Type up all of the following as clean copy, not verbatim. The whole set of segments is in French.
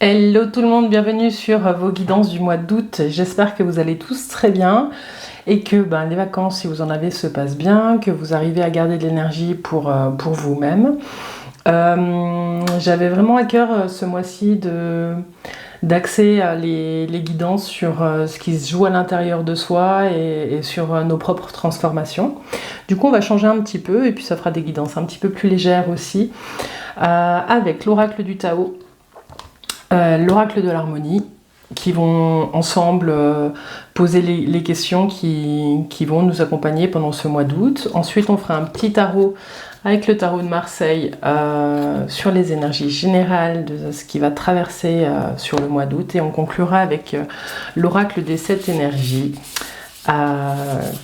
Hello tout le monde, bienvenue sur vos guidances du mois d'août. J'espère que vous allez tous très bien et que les vacances, si vous en avez, se passent bien, que vous arrivez à garder de l'énergie pour vous-même. J'avais vraiment à cœur ce mois-ci d'axer les guidances sur ce qui se joue à l'intérieur de soi et sur nos propres transformations. Du coup, on va changer un petit peu et puis ça fera des guidances un petit peu plus légères aussi avec l'oracle du Tao. L'oracle de l'harmonie, qui vont ensemble poser les questions qui vont nous accompagner pendant ce mois d'août. Ensuite, on fera un petit tarot avec le tarot de Marseille sur les énergies générales de ce qui va traverser sur le mois d'août. Et on conclura avec l'oracle des 7 énergies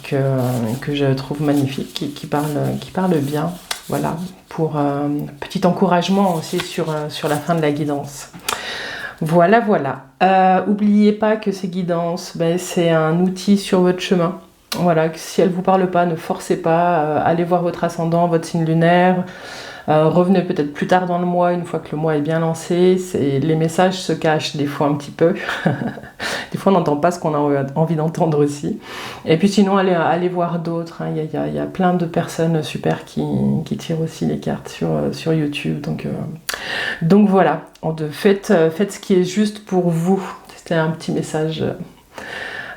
que je trouve magnifique, qui parle bien. Voilà, pour petit encouragement aussi sur la fin de la guidance. Voilà. Oubliez pas que ces guidances, c'est un outil sur votre chemin. Voilà, si elles ne vous parlent pas, ne forcez pas. Allez voir votre ascendant, votre signe lunaire. Revenez peut-être plus tard dans le mois, une fois que le mois est bien lancé. Les messages se cachent des fois un petit peu. Des fois, on n'entend pas ce qu'on a envie d'entendre aussi. Et puis sinon, allez voir d'autres. Il y a plein de personnes super qui tirent aussi les cartes sur YouTube. Donc voilà, faites ce qui est juste pour vous. C'était un petit message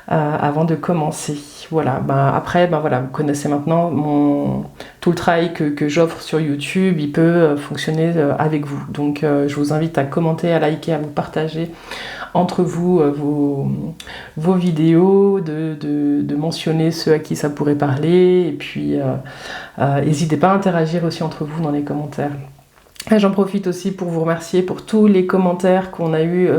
avant de commencer. Voilà, après, vous connaissez maintenant tout le travail que j'offre sur YouTube, il peut fonctionner avec vous. Donc je vous invite à commenter, à liker, à vous partager entre vous vos vidéos, de mentionner ceux à qui ça pourrait parler, et puis n'hésitez pas à interagir aussi entre vous dans les commentaires. J'en profite aussi pour vous remercier pour tous les commentaires qu'on a eu,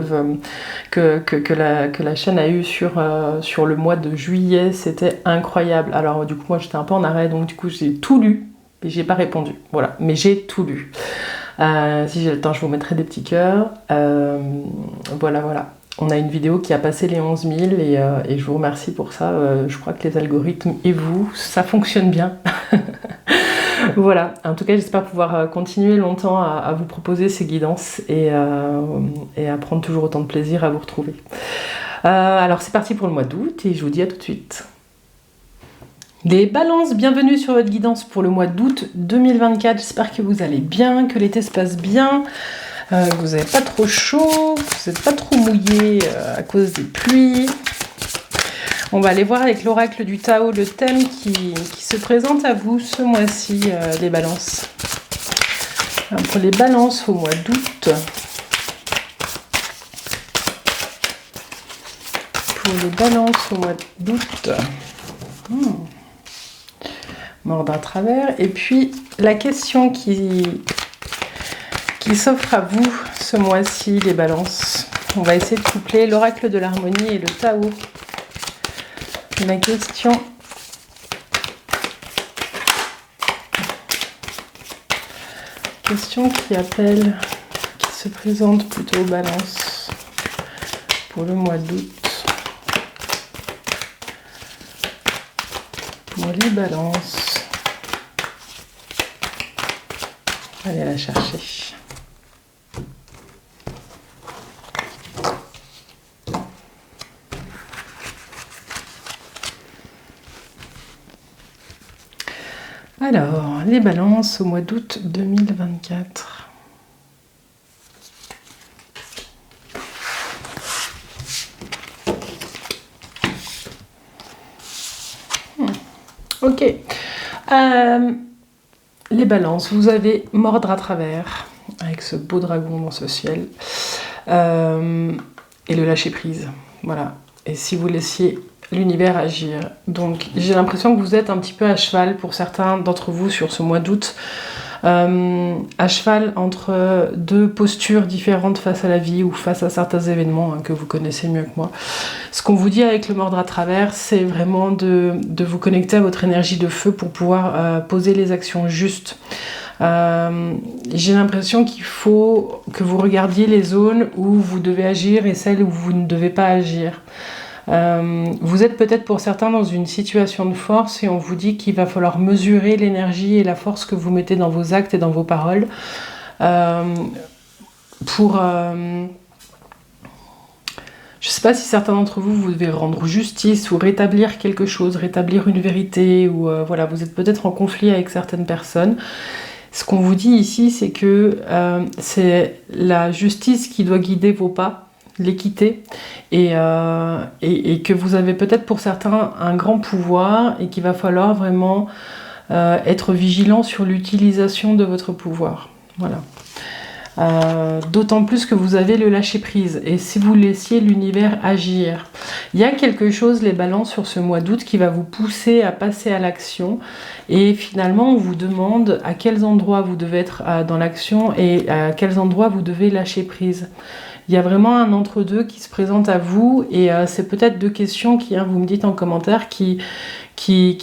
que la chaîne a eu sur le mois de juillet. C'était incroyable. Alors du coup, moi j'étais un peu en arrêt, donc du coup j'ai tout lu, mais j'ai pas répondu. Voilà, mais j'ai tout lu. Si j'ai le temps, je vous mettrai des petits cœurs. Voilà. On a une vidéo qui a passé les 11 000 et je vous remercie pour ça. Je crois que les algorithmes et vous, ça fonctionne bien. Voilà, en tout cas j'espère pouvoir continuer longtemps à vous proposer ces guidances et à prendre toujours autant de plaisir à vous retrouver. Alors c'est parti pour le mois d'août et je vous dis à tout de suite. Les balances, bienvenue sur votre guidance pour le mois d'août 2024. J'espère que vous allez bien, que l'été se passe bien, que vous n'avez pas trop chaud, que vous n'êtes pas trop mouillé à cause des pluies. On va aller voir avec l'oracle du Tao le thème qui se présente à vous ce mois-ci, les balances. Alors, pour les balances au mois d'août, mordre à travers. Et puis la question qui s'offre à vous ce mois-ci, les balances. On va essayer de coupler l'oracle de l'harmonie et le Tao. La question qui se présente plutôt aux balances pour le mois d'août. Pour les balances. Allez la chercher. Alors, les balances au mois d'août 2024. Ok. Les balances, vous avez mordre à travers avec ce beau dragon dans ce ciel et le lâcher prise. Voilà. Et si vous laissiez l'univers agir. Donc j'ai l'impression que vous êtes un petit peu à cheval pour certains d'entre vous sur ce mois d'août, à cheval entre deux postures différentes face à la vie ou face à certains événements que vous connaissez mieux que moi. Ce qu'on vous dit avec le mordre à travers, c'est vraiment de vous connecter à votre énergie de feu pour pouvoir poser les actions justes. J'ai l'impression qu'il faut que vous regardiez les zones où vous devez agir et celles où vous ne devez pas agir. Vous êtes peut-être pour certains dans une situation de force et on vous dit qu'il va falloir mesurer l'énergie et la force que vous mettez dans vos actes et dans vos paroles pour Je ne sais pas si certains d'entre vous, vous devez rendre justice ou rétablir quelque chose, rétablir une vérité, ou voilà, vous êtes peut-être en conflit avec certaines personnes. Ce qu'on vous dit ici, c'est que c'est la justice qui doit guider vos pas, l'équité, et que vous avez peut-être pour certains un grand pouvoir et qu'il va falloir vraiment être vigilant sur l'utilisation de votre pouvoir. Voilà. D'autant plus que vous avez le lâcher-prise. Et si vous laissiez l'univers agir, il y a quelque chose, les balances, sur ce mois d'août qui va vous pousser à passer à l'action. Et finalement, on vous demande à quels endroits vous devez être dans l'action et à quels endroits vous devez lâcher prise. Il y a vraiment un entre-deux qui se présente à vous et c'est peut-être 2 questions qui, vous me dites en commentaire, qui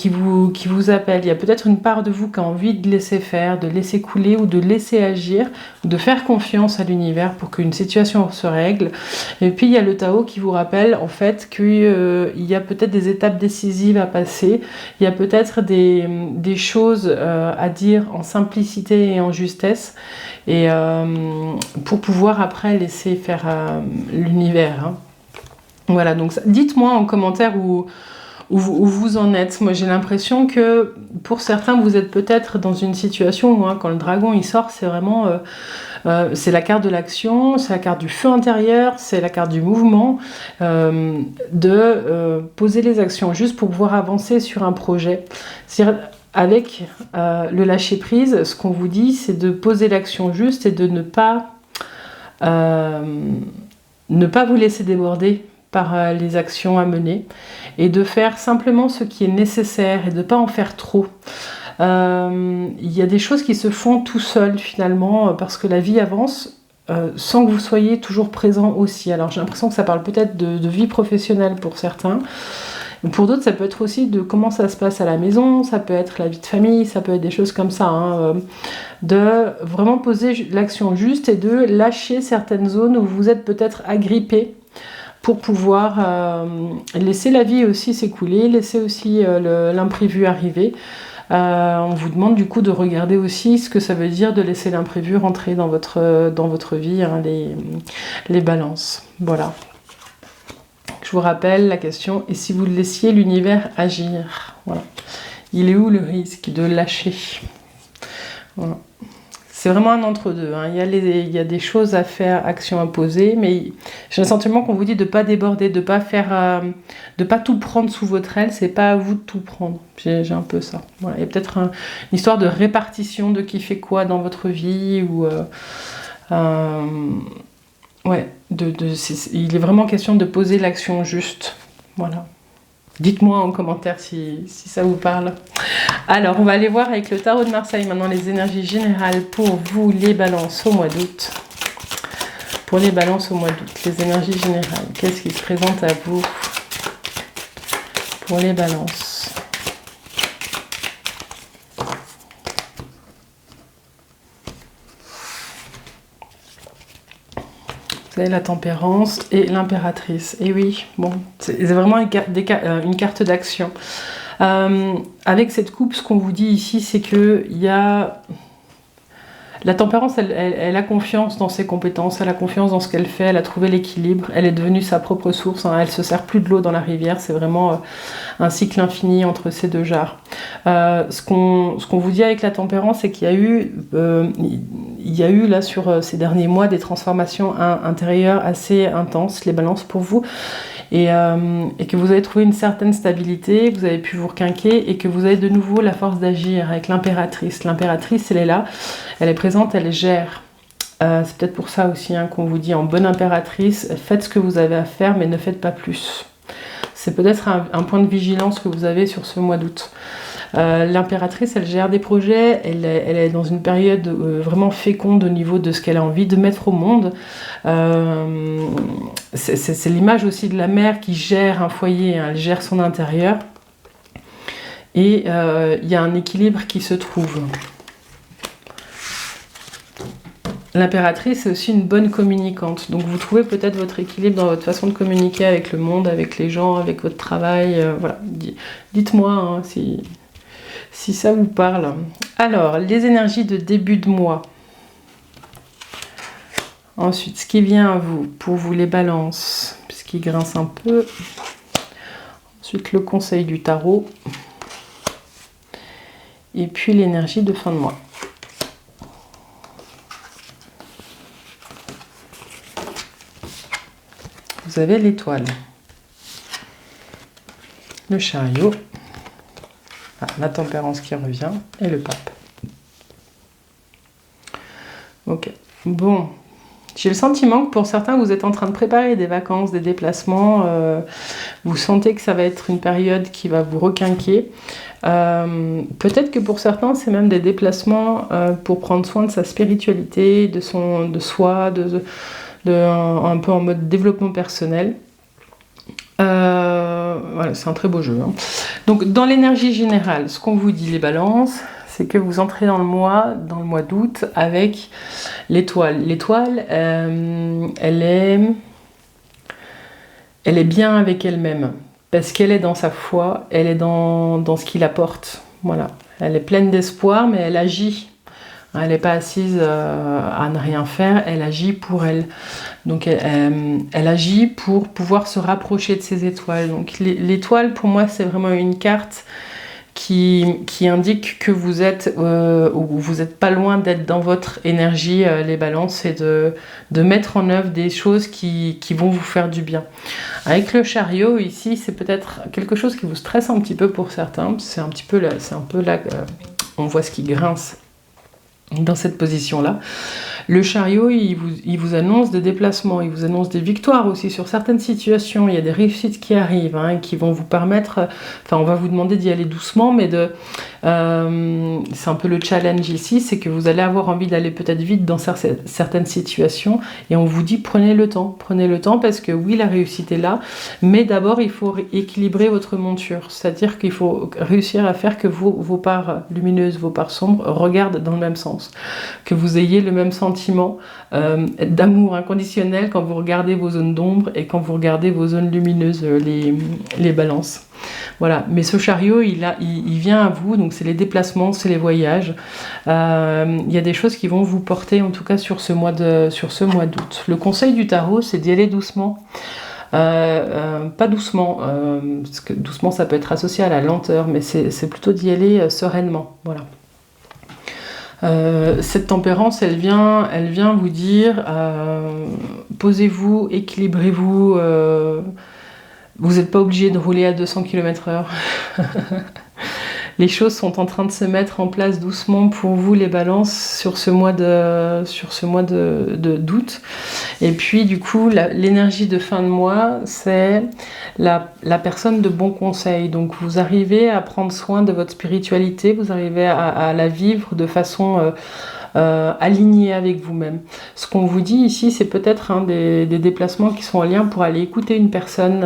vous appellent. Il y a peut-être une part de vous qui a envie de laisser faire, de laisser couler ou de laisser agir, ou de faire confiance à l'univers pour qu'une situation se règle. Et puis il y a le Tao qui vous rappelle en fait qu'il y a peut-être des étapes décisives à passer, il y a peut-être des choses à dire en simplicité et en justesse, et pour pouvoir après laisser faire l'univers. Hein. Voilà, donc dites-moi en commentaire où vous en êtes. Moi j'ai l'impression que pour certains vous êtes peut-être dans une situation où quand le dragon il sort, c'est vraiment c'est la carte de l'action, c'est la carte du feu intérieur, c'est la carte du mouvement, de poser les actions juste pour pouvoir avancer sur un projet. C'est-à-dire avec le lâcher prise, ce qu'on vous dit c'est de poser l'action juste et de ne pas vous laisser déborder par les actions à mener et de faire simplement ce qui est nécessaire et de ne pas en faire trop. Il y a des choses qui se font tout seul finalement parce que la vie avance sans que vous soyez toujours présent aussi. Alors j'ai l'impression que ça parle peut-être de vie professionnelle pour certains. Pour d'autres, ça peut être aussi de comment ça se passe à la maison, ça peut être la vie de famille, ça peut être des choses comme ça. De vraiment poser l'action juste et de lâcher certaines zones où vous êtes peut-être agrippé pour pouvoir laisser la vie aussi s'écouler, laisser aussi l'imprévu arriver. On vous demande du coup de regarder aussi ce que ça veut dire de laisser l'imprévu rentrer dans votre vie, les balances. Voilà. Je vous rappelle la question, et si vous laissiez l'univers agir? Voilà. Il est où le risque de lâcher? Voilà. C'est vraiment un entre-deux. Il y a des choses à faire, actions à poser, mais j'ai le sentiment qu'on vous dit de ne pas déborder, de ne pas tout prendre sous votre aile, c'est pas à vous de tout prendre. J'ai un peu ça. Voilà. Il y a peut-être une histoire de répartition de qui fait quoi dans votre vie, ou... ouais, il est vraiment question de poser l'action juste. Voilà. Dites-moi en commentaire si ça vous parle. Alors, on va aller voir avec le tarot de Marseille maintenant les énergies générales pour vous, les balances au mois d'août. Pour les balances au mois d'août, les énergies générales. Qu'est-ce qui se présente à vous pour les balances? Vous avez la tempérance et l'impératrice. Et oui, bon, c'est vraiment une carte d'action. Avec cette coupe, ce qu'on vous dit ici, c'est que il y a... La tempérance, elle a confiance dans ses compétences, elle a confiance dans ce qu'elle fait, elle a trouvé l'équilibre, elle est devenue sa propre source, elle se sert plus de l'eau dans la rivière, c'est vraiment un cycle infini entre ces deux jarres. Ce qu'on vous dit avec la tempérance, c'est qu'il y a eu là sur ces derniers mois des transformations intérieures assez intenses, les balances pour vous, et que vous avez trouvé une certaine stabilité, vous avez pu vous requinquer et que vous avez de nouveau la force d'agir avec l'impératrice. L'impératrice, elle est là, elle est présente, elle gère. C'est peut-être pour ça aussi qu'on vous dit en bonne impératrice, faites ce que vous avez à faire mais ne faites pas plus. C'est peut-être un point de vigilance que vous avez sur ce mois d'août. L'impératrice, elle gère des projets, elle est dans une période vraiment féconde au niveau de ce qu'elle a envie de mettre au monde. C'est l'image aussi de la mère qui gère un foyer, elle gère son intérieur. Et il y a un équilibre qui se trouve. L'impératrice, c'est aussi une bonne communicante. Donc vous trouvez peut-être votre équilibre dans votre façon de communiquer avec le monde, avec les gens, avec votre travail. Voilà. Dites-moi si ça vous parle. Alors, les énergies de début de mois. Ensuite, ce qui vient à vous, pour vous les balances, ce qui qui grince un peu. Ensuite, le conseil du tarot. Et puis l'énergie de fin de mois. Vous avez l'étoile, le chariot, la tempérance qui revient et le pape. Ok, bon, j'ai le sentiment que pour certains, vous êtes en train de préparer des vacances, des déplacements. Vous sentez que ça va être une période qui va vous requinquer. Peut-être que pour certains, c'est même des déplacements pour prendre soin de sa spiritualité, de soi, un peu en mode développement personnel. Voilà, c'est un très beau jeu. Hein. Donc, dans l'énergie générale, ce qu'on vous dit, les balances, c'est que vous entrez dans le mois d'août, avec l'étoile. L'étoile, elle est bien avec elle-même, parce qu'elle est dans sa foi, elle est dans ce qu'il apporte. Voilà. Elle est pleine d'espoir, mais elle agit. Elle n'est pas assise à ne rien faire, elle agit pour elle. Donc elle agit pour pouvoir se rapprocher de ses étoiles. Donc l'étoile, pour moi, c'est vraiment une carte qui indique que vous êtes ou vous n'êtes pas loin d'être dans votre énergie, les balances, et de mettre en œuvre des choses qui vont vous faire du bien. Avec le chariot, ici, c'est peut-être quelque chose qui vous stresse un petit peu pour certains. C'est un peu là, on voit ce qui grince dans cette position-là. Le chariot, il vous annonce des déplacements, il vous annonce des victoires aussi sur certaines situations. Il y a des réussites qui arrivent, hein, qui vont vous permettre... Enfin, on va vous demander d'y aller doucement, mais c'est un peu le challenge ici, c'est que vous allez avoir envie d'aller peut-être vite dans certaines situations, et on vous dit prenez le temps parce que oui, la réussite est là, mais d'abord il faut équilibrer votre monture, c'est-à-dire qu'il faut réussir à faire que vos parts lumineuses, vos parts sombres regardent dans le même sens, que vous ayez le même sentiment d'amour inconditionnel quand vous regardez vos zones d'ombre et quand vous regardez vos zones lumineuses, les balances. Voilà, mais ce chariot, il vient à vous, donc c'est les déplacements, c'est les voyages. Il y a des choses qui vont vous porter, en tout cas sur ce mois d'août. Le conseil du tarot, c'est d'y aller doucement. Pas doucement, parce que doucement ça peut être associé à la lenteur, mais c'est plutôt d'y aller sereinement. Voilà. Cette tempérance, elle vient vous dire posez-vous, équilibrez-vous. Vous n'êtes pas obligé de rouler à 200 km/h. Les choses sont en train de se mettre en place doucement pour vous, les balances, sur ce mois d'août. Et puis, du coup, l'énergie de fin de mois, c'est la personne de bon conseil. Donc, vous arrivez à prendre soin de votre spiritualité, vous arrivez à la vivre de façon... alignée avec vous-même. Ce qu'on vous dit ici, c'est peut-être des déplacements qui sont en lien pour aller écouter une personne.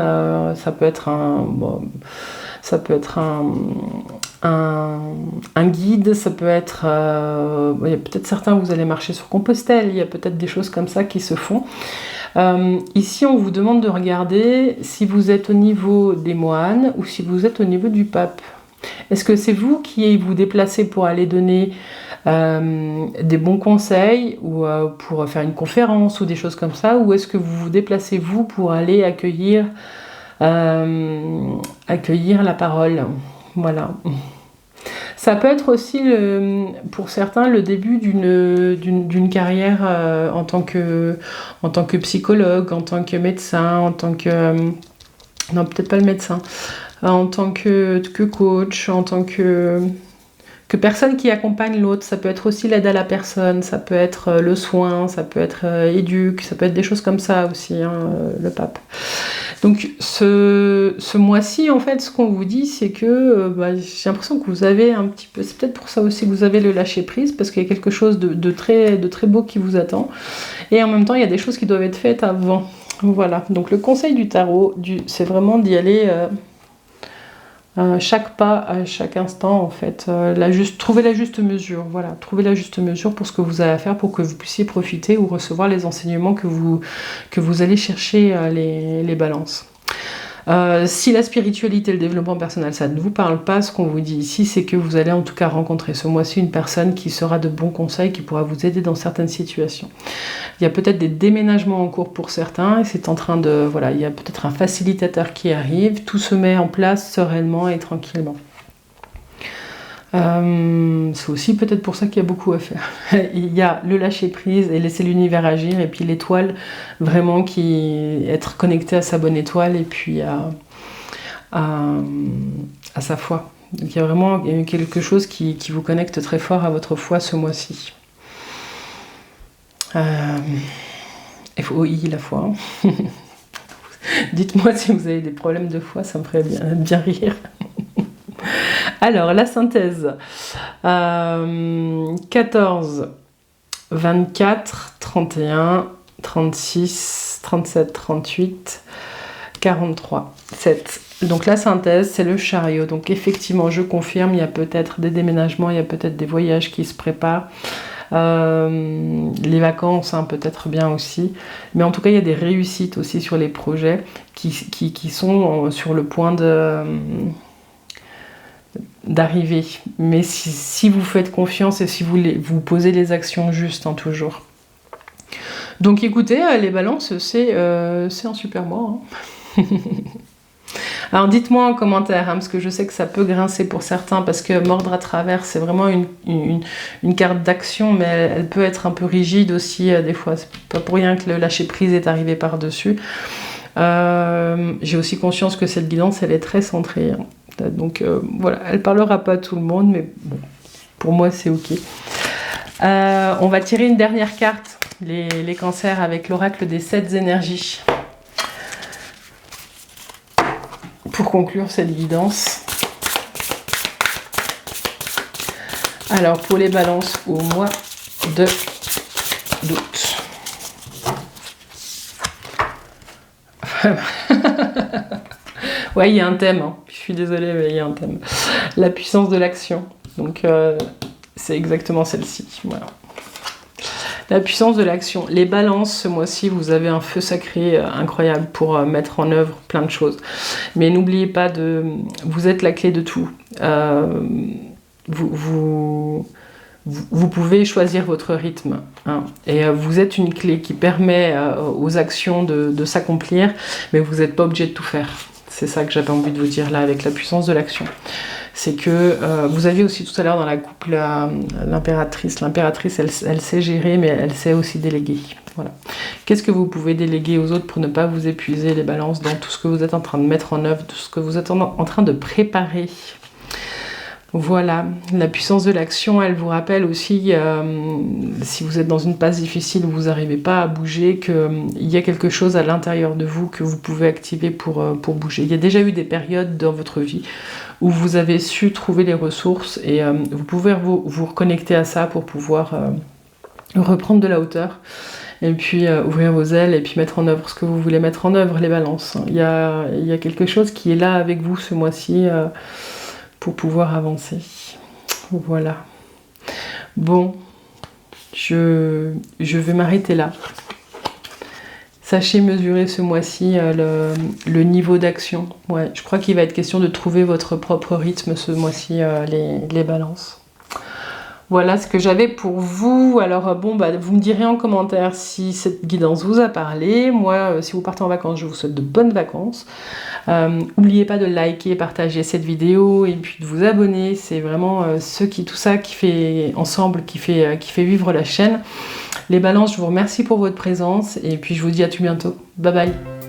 Ça peut être un guide, ça peut être... il y a peut-être certains, vous allez marcher sur Compostelle, il y a peut-être des choses comme ça qui se font. Ici, on vous demande de regarder si vous êtes au niveau des moines ou si vous êtes au niveau du pape. Est-ce que c'est vous qui vous déplacez pour aller donner des bons conseils ou pour faire une conférence ou des choses comme ça, ou est-ce que vous vous déplacez vous pour aller accueillir la parole? Voilà. Ça peut être aussi pour certains le début d'une carrière en tant que psychologue, en tant que médecin, en tant que non, peut-être pas le médecin, en tant que coach, en tant que personne qui accompagne l'autre. Ça peut être aussi l'aide à la personne, ça peut être le soin, ça peut être éduque, ça peut être des choses comme ça aussi, hein, le pape. Donc ce mois-ci, en fait, ce qu'on vous dit, c'est que j'ai l'impression que vous avez un petit peu, c'est peut-être pour ça aussi que vous avez le lâcher-prise, parce qu'il y a quelque chose de très beau qui vous attend, et en même temps, il y a des choses qui doivent être faites avant. Voilà, donc le conseil du tarot, c'est vraiment d'y aller... chaque pas, à chaque instant, en fait, trouver la juste mesure, voilà, trouver la juste mesure pour ce que vous avez à faire, pour que vous puissiez profiter ou recevoir les enseignements que vous allez chercher, les balances. Si la spiritualité et le développement personnel, ça ne vous parle pas, ce qu'on vous dit ici, c'est que vous allez en tout cas rencontrer ce mois-ci une personne qui sera de bons conseils, qui pourra vous aider dans certaines situations. Il y a peut-être des déménagements en cours pour certains, et c'est en train de... Voilà, il y a peut-être un facilitateur qui arrive, tout se met en place sereinement et tranquillement. C'est aussi peut-être pour ça qu'il y a beaucoup à faire. Il y a le lâcher prise et laisser l'univers agir, et puis l'étoile, vraiment être connecté à sa bonne étoile et puis à sa foi. Donc il y a vraiment quelque chose qui vous connecte très fort à votre foi ce mois-ci. FOI, la foi. Dites-moi si vous avez des problèmes de foi, ça me ferait bien rire. Alors, la synthèse. 14, 24, 31, 36, 37, 38, 43, 7. Donc la synthèse, c'est le chariot. Donc effectivement, je confirme, il y a peut-être des déménagements, il y a peut-être des voyages qui se préparent. Les vacances, hein, peut-être bien aussi. Mais en tout cas, il y a des réussites aussi sur les projets qui sont sur le point d'arriver, mais si vous faites confiance et si vous posez les actions justes, hein, toujours. Donc écoutez, les balances, c'est un super mois. Hein. Alors dites-moi en commentaire, hein, parce que je sais que ça peut grincer pour certains, parce que mordre à travers, c'est vraiment une carte d'action, mais elle peut être un peu rigide aussi, des fois. C'est pas pour rien que le lâcher prise est arrivé par-dessus. J'ai aussi conscience que cette guidance, elle est très centrée, hein. Donc voilà, elle parlera pas à tout le monde, mais bon, pour moi c'est ok. On va tirer une dernière carte, les cancers, avec l'oracle des 7 énergies, pour conclure cette guidance. Alors pour les balances au mois d'août. Ouais, il y a un thème, hein. Je suis désolée, mais il y a un thème. La puissance de l'action. Donc, c'est exactement celle-ci. Voilà. La puissance de l'action. Les balances, ce mois-ci, vous avez un feu sacré incroyable pour mettre en œuvre plein de choses. Mais n'oubliez pas vous êtes la clé de tout. Vous pouvez choisir votre rythme, hein. Et vous êtes une clé qui permet aux actions de s'accomplir, mais vous n'êtes pas obligé de tout faire. C'est ça que j'avais envie de vous dire là avec la puissance de l'action. C'est que vous aviez aussi tout à l'heure dans la coupe l'impératrice. L'impératrice, elle sait gérer, mais elle sait aussi déléguer. Voilà. Qu'est-ce que vous pouvez déléguer aux autres pour ne pas vous épuiser, les balances, dans tout ce que vous êtes en train de mettre en œuvre, tout ce que vous êtes en train de préparer? Voilà, la puissance de l'action, elle vous rappelle aussi, si vous êtes dans une passe difficile où vous n'arrivez pas à bouger, qu'il y a quelque chose à l'intérieur de vous que vous pouvez activer pour bouger. Il y a déjà eu des périodes dans votre vie où vous avez su trouver les ressources et vous pouvez vous reconnecter à ça pour pouvoir reprendre de la hauteur et puis ouvrir vos ailes et puis mettre en œuvre ce que vous voulez mettre en œuvre, les balances. Il y a quelque chose qui est là avec vous ce mois-ci, pour pouvoir avancer. Voilà. Bon, je vais m'arrêter là. Sachez mesurer ce mois-ci le niveau d'action. Ouais, je crois qu'il va être question de trouver votre propre rythme ce mois-ci, les balances. Voilà ce que j'avais pour vous. Alors bon, vous me direz en commentaire si cette guidance vous a parlé. Moi, si vous partez en vacances, je vous souhaite de bonnes vacances. N'oubliez pas de liker, partager cette vidéo et puis de vous abonner. C'est vraiment tout ça qui fait ensemble, qui fait vivre la chaîne. Les balances, je vous remercie pour votre présence et puis je vous dis à tout bientôt. Bye bye.